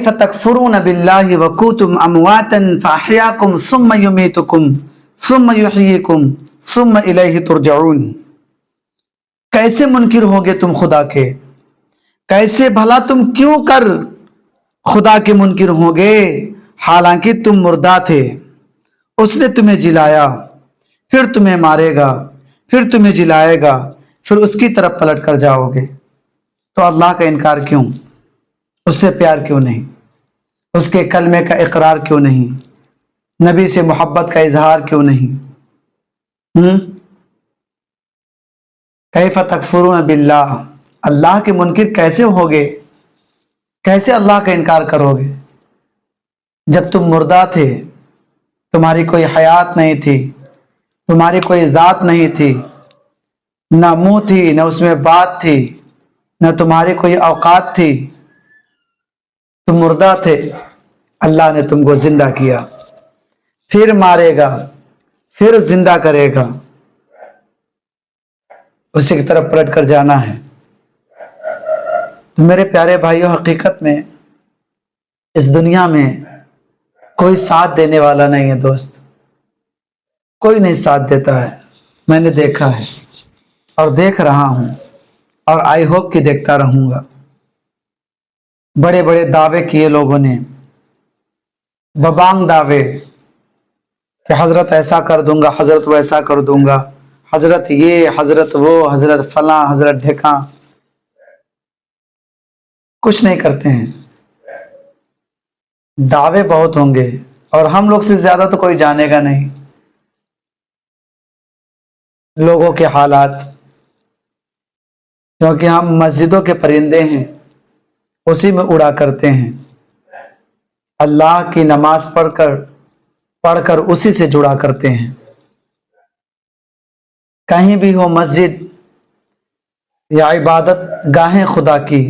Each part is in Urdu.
کیف تکفرون باللہ وکنتم امواتا فاحیاکم ثم یمیتکم ثم یحییکم ثم الیہ ترجعون۔ کیسے منکر ہوگے تم خدا کے، کیسے بھلا تم کیوں کر خدا کے منکر ہوگے، حالانکہ تم مردہ تھے، اس نے تمہیں جلایا، پھر تمہیں مارے گا، پھر تمہیں جلائے گا، پھر اس کی طرف پلٹ کر جاؤ گے۔ تو اللہ کا انکار کیوں؟ اس سے پیار کیوں نہیں؟ اس کے کلمے کا اقرار کیوں نہیں؟ نبی سے محبت کا اظہار کیوں نہیں؟ کیف تکفرون باللہ، اللہ کے منکر کیسے ہوگے، کیسے اللہ کا انکار کرو گے جب تم مردہ تھے، تمہاری کوئی حیات نہیں تھی، تمہاری کوئی ذات نہیں تھی، نہ منہ تھی، نہ اس میں بات تھی، نہ تمہاری کوئی اوقات تھی، تم مردہ تھے، اللہ نے تم کو زندہ کیا، پھر مارے گا، پھر زندہ کرے گا، اسی کی طرف پلٹ کر جانا ہے۔ تو میرے پیارے بھائیوں، حقیقت میں اس دنیا میں کوئی ساتھ دینے والا نہیں ہے دوست، کوئی نہیں ساتھ دیتا ہے، میں نے دیکھا ہے اور دیکھ رہا ہوں اور آئی ہوپ کہ دیکھتا رہوں گا۔ بڑے بڑے دعوے کیے لوگوں نے، ببانگ دعوے کہ حضرت ایسا کر دوں گا، حضرت ویسا کر دوں گا، حضرت یہ، حضرت وہ، حضرت فلاں، حضرت ڈھکاں، کچھ نہیں کرتے ہیں۔ دعوے بہت ہوں گے اور ہم لوگ سے زیادہ تو کوئی جانے گا نہیں لوگوں کے حالات، کیونکہ ہم مسجدوں کے پرندے ہیں، اسی میں اڑا کرتے ہیں، اللہ کی نماز پڑھ کر اسی سے جڑا کرتے ہیں۔ کہیں بھی ہو مسجد یا عبادت گاہیں خدا کی،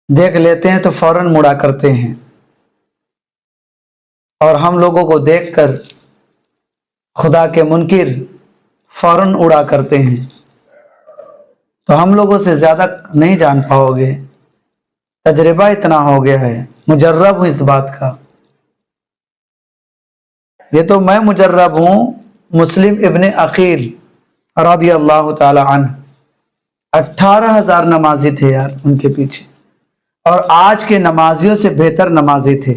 دیکھ لیتے ہیں تو فوراً مڑا کرتے ہیں، اور ہم لوگوں کو دیکھ کر خدا کے منکر فوراً اڑا کرتے ہیں۔ تو ہم لوگوں سے زیادہ نہیں جان پاؤ گے، تجربہ اتنا ہو گیا ہے، مجرب ہوں اس بات کا۔ یہ تو میں مجرب ہوں، مسلم ابن عقیل رضی اللہ تعالی عنہ 18,000 نمازی تھے یار ان کے پیچھے، اور آج کے نمازیوں سے بہتر نمازی تھے۔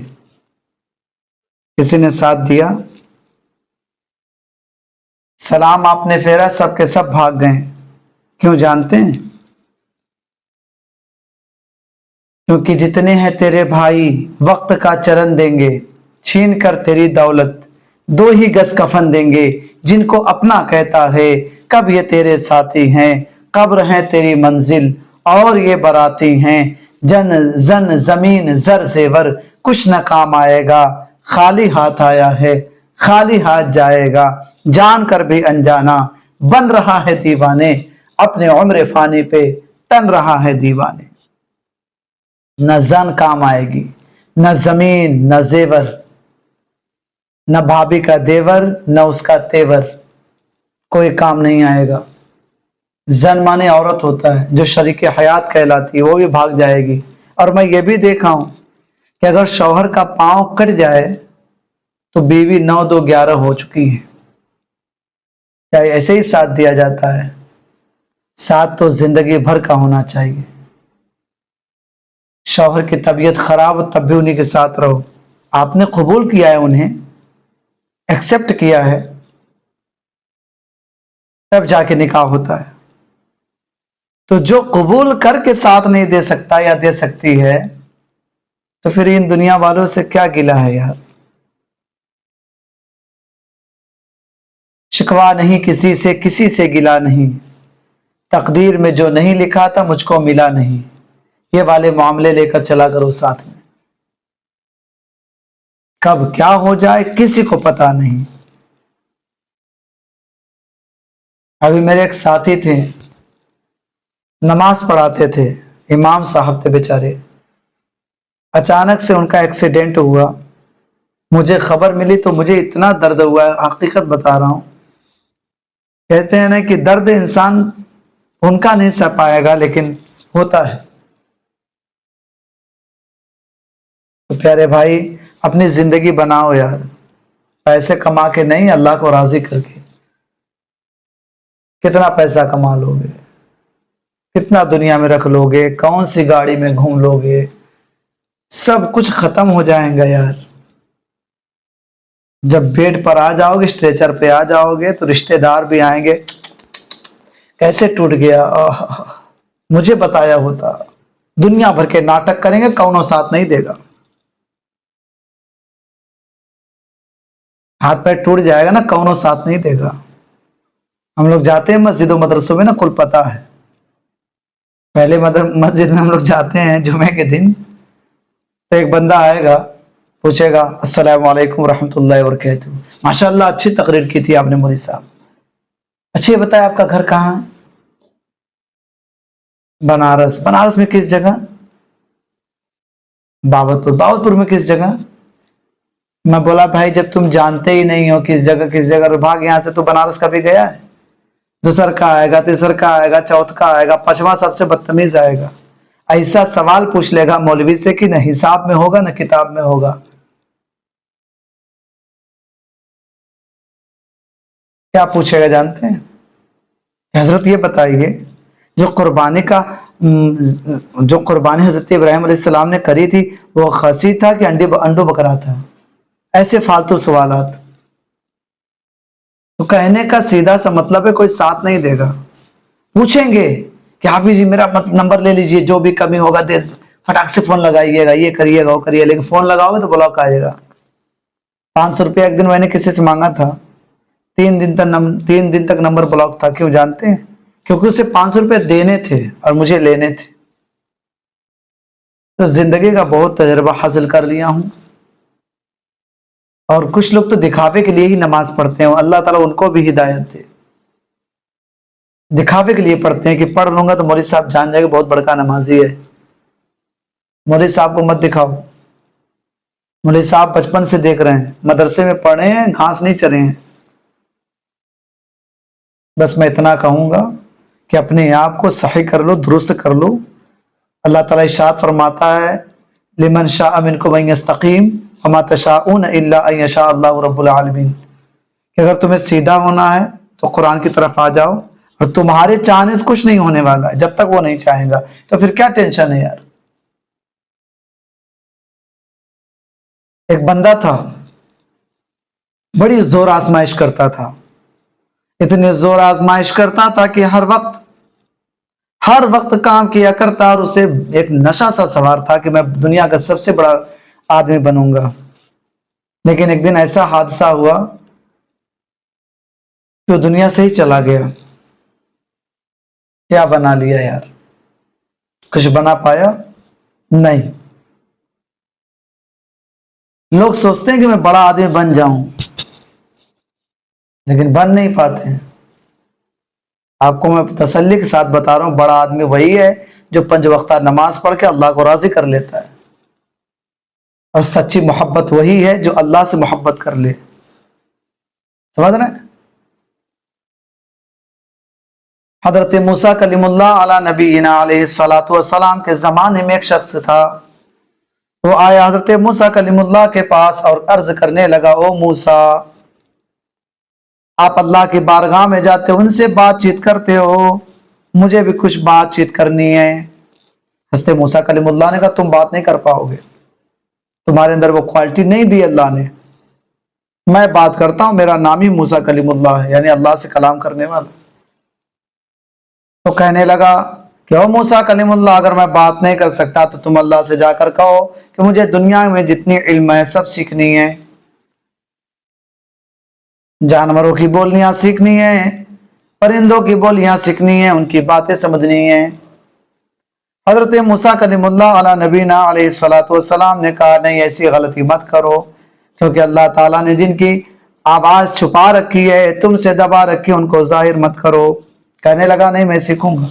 کسی نے ساتھ دیا؟ سلام آپ نے پھیرا، سب کے سب بھاگ گئے۔ کیوں جانتے ہیں؟ کیونکہ جتنے ہیں تیرے بھائی وقت کا چلن دیں گے، چھین کر تیری دولت 2 ہی گز کفن دیں گے، جن کو اپنا کہتا ہے کب یہ تیرے ساتھی ہیں، قبر ہیں تیری منزل اور یہ براتی ہیں، جن زن زمین زر زیور کچھ نہ کام آئے گا، خالی ہاتھ آیا ہے خالی ہاتھ جائے گا، جان کر بھی انجانا بن رہا ہے دیوانے، اپنے عمر فانی پہ تن رہا ہے دیوانے۔ نہ زن کام آئے گی، نہ زمین، نہ زیور، نہ بھابھی کا دیور، نہ اس کا تیور، کوئی کام نہیں آئے گا۔ زن مانے عورت ہوتا ہے جو شریک حیات کہلاتی ہے، وہ بھی بھاگ جائے گی۔ اور میں یہ بھی دیکھا ہوں کہ اگر شوہر کا پاؤں کٹ جائے تو بیوی 9 2 11 ہو چکی ہے۔ کیا ایسے ہی ساتھ دیا جاتا ہے؟ ساتھ تو زندگی بھر کا ہونا چاہیے۔ شوہر کی طبیعت خراب ہو تب بھی انہی کے ساتھ رہو، آپ نے قبول کیا ہے، انہیں ایکسپٹ کیا ہے، تب جا کے نکاح ہوتا ہے۔ تو جو قبول کر کے ساتھ نہیں دے سکتا یا دے سکتی ہے تو پھر ان دنیا والوں سے کیا گلہ ہے یار؟ شکوا نہیں کسی سے گلہ نہیں، تقدیر میں جو نہیں لکھا تھا مجھ کو ملا نہیں، یہ والے معاملے لے کر چلا کرو ساتھ میں۔ کب کیا ہو جائے کسی کو پتا نہیں۔ ابھی میرے ایک ساتھی تھے، نماز پڑھاتے تھے، امام صاحب تھے بیچارے، اچانک سے ان کا ایکسیڈنٹ ہوا۔ مجھے خبر ملی تو مجھے اتنا درد ہوا ہے، حقیقت بتا رہا ہوں۔ کہتے ہیں نا کہ درد انسان ان کا نہیں سہ پائے گا، لیکن ہوتا ہے۔ تو پیارے بھائی اپنی زندگی بناؤ یار، پیسے کما کے نہیں، اللہ کو راضی کر کے۔ کتنا پیسہ کما لو گے، کتنا دنیا میں رکھ لو گے، کون سی گاڑی میں گھوم لو گے، سب کچھ ختم ہو جائیں گا یار۔ جب بیڈ پر آ جاؤ گے، اسٹریچر پہ آ جاؤ گے، تو رشتہ دار بھی آئیں گے، کیسے ٹوٹ گیا، مجھے بتایا ہوتا۔ دنیا بھر کے ناٹک کریں گے، کونوں ساتھ نہیں دے گا۔ ہاتھ پیر ٹوٹ جائے گا نا، کونوں ساتھ نہیں دے گا۔ ہم لوگ جاتے ہیں مسجد و مدرسوں میں نا، کل پتہ ہے، پہلے مسجد میں ہم لوگ جاتے ہیں جمعے کے دن، تو ایک بندہ آئے گا، پوچھے گا السلام علیکم ورحمۃ اللہ وبرکاتہ، ماشاء اللہ اچھی تقریر کی تھی آپ نے مولوی صاحب، اچھا یہ بتایا آپ کا گھر کہاں ہے؟ بنارس۔ بنارس میں کس جگہ؟ باوتپور۔ باوتپور میں کس جگہ؟ میں بولا بھائی جب تم جانتے ہی نہیں ہو کس جگہ بھاگ یہاں سے، تو بنارس کبھی گیا ہے؟ دوسر کا آئے گا، تیسر کا آئے گا، چوتھ کا آئے گا، پانچواں سب سے بدتمیز آئے گا۔ ایسا سوال پوچھ لے گا مولوی سے کہ نہ حساب میں ہوگا نہ کتاب میں ہوگا۔ کیا پوچھے گا جانتے ہیں؟ حضرت یہ بتائیے، جو قربانی حضرت ابراہیم علیہ السلام نے کری تھی، وہ خصی تھا کہ انڈو بکرا تھا؟ ایسے فالتو سوالات۔ تو کہنے کا سیدھا سا مطلب ہے کوئی ساتھ نہیں دے گا۔ پوچھیں گے کہ حافظ جی میرا نمبر لے لیجئے، جو بھی کمی ہوگا دے، فٹاک سے فون لگائیے گا، یہ کریے گا وہ کریے، لیکن فون لگاؤ گے تو بلاک آئے گا۔ 500 روپیہ ایک دن میں نے کسی سے مانگا تھا، 3 دن تک نمبر بلاک تھا۔ کیوں جانتے ہیں؟ کیونکہ اسے 500 روپے دینے تھے اور مجھے لینے تھے۔ تو زندگی کا بہت تجربہ حاصل کر لیا ہوں، اور کچھ لوگ تو دکھاوے کے لیے ہی نماز پڑھتے ہیں، اللہ تعالیٰ ان کو بھی ہدایت دے۔ دکھاوے کے لیے پڑھتے ہیں کہ پڑھ لوں گا تو مولوی صاحب جان جائے گا بہت بڑکا نمازی ہے۔ مولوی صاحب کو مت دکھاؤ، مولوی صاحب بچپن سے دیکھ رہے ہیں، مدرسے میں پڑھے ہیں، گھاس نہیں چرے ہیں۔ بس میں اتنا کہوں گا کہ اپنے آپ کو صحیح کر لو، درست کر لو۔ اللہ تعالیٰ ارشاد فرماتا ہے لمن شاء منکم ان یستقیم وما تشاءون الا ان یشاء اللہ رب العالمین، کہ اگر تمہیں سیدھا ہونا ہے تو قرآن کی طرف آ جاؤ، اور تمہارے چاہنے سے کچھ نہیں ہونے والا ہے جب تک وہ نہیں چاہیں گا، تو پھر کیا ٹینشن ہے یار۔ ایک بندہ تھا، بڑی زور آزمائش کرتا تھا، اتنی زور آزمائش کرتا تھا کہ ہر وقت کام کیا کرتا، اور اسے ایک نشہ سا سوار تھا کہ میں دنیا کا سب سے بڑا آدمی بنوں گا۔ لیکن ایک دن ایسا حادثہ ہوا کہ وہ دنیا سے ہی چلا گیا۔ کیا بنا لیا یار؟ کچھ بنا پایا؟ نہیں۔ لوگ سوچتے ہیں کہ میں بڑا آدمی بن جاؤں، لیکن بن نہیں پاتے ہیں۔ آپ کو میں تسلی کے ساتھ بتا رہا ہوں، بڑا آدمی وہی ہے جو 5 وقتہ نماز پڑھ کے اللہ کو راضی کر لیتا ہے، اور سچی محبت وہی ہے جو اللہ سے محبت کر لے۔ سمجھ رہے ہیں؟ حضرت موسیٰ کلیم اللہ علی نبینا علیہ السلام کے زمانے میں ایک شخص تھا، وہ آیا حضرت موسیٰ کلیم اللہ کے پاس اور عرض کرنے لگا، او موسیٰ، آپ اللہ کی بارگاہ میں جاتے ہو، ان سے بات چیت کرتے ہو، مجھے بھی کچھ بات چیت کرنی ہے۔ حضرت موسیٰ کلیم اللہ نے کہا تم بات نہیں کر پاؤ گے، تمہارے اندر وہ کوالٹی نہیں دی اللہ نے، میں بات کرتا ہوں، میرا نام ہی موسیٰ کلیم اللہ ہے، یعنی اللہ سے کلام کرنے والا۔ تو کہنے لگا کہ او موسیٰ کلیم اللہ، اگر میں بات نہیں کر سکتا تو تم اللہ سے جا کر کہو کہ مجھے دنیا میں جتنی علم ہے سب سیکھنی ہے، جانوروں کی بولیاں سیکھنی ہیں، پرندوں کی بولیاں سیکھنی ہیں، ان کی باتیں سمجھنی ہیں۔ حضرت موسیٰ کلیم اللہ علی نبینا علیہ السلام نے کہا نہیں، ایسی غلطی مت کرو، کیونکہ اللہ تعالیٰ نے جن کی آواز چھپا رکھی ہے، تم سے دبا رکھی، ان کو ظاہر مت کرو۔ کہنے لگا نہیں میں سیکھوں گا۔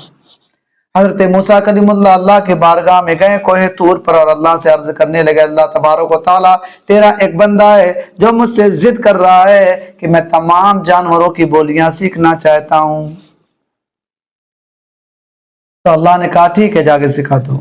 حضرت موسیٰ کلیم اللہ اللہ کے بارگاہ میں گئے کوہ طور پر، اور اللہ سے عرض کرنے لگے، اللہ تبارک و تعالیٰ تیرا ایک بندہ ہے جو مجھ سے ضد کر رہا ہے کہ میں تمام جانوروں کی بولیاں سیکھنا چاہتا ہوں۔ تو اللہ نے کہا ٹھیک ہے، جا کے سکھا دو۔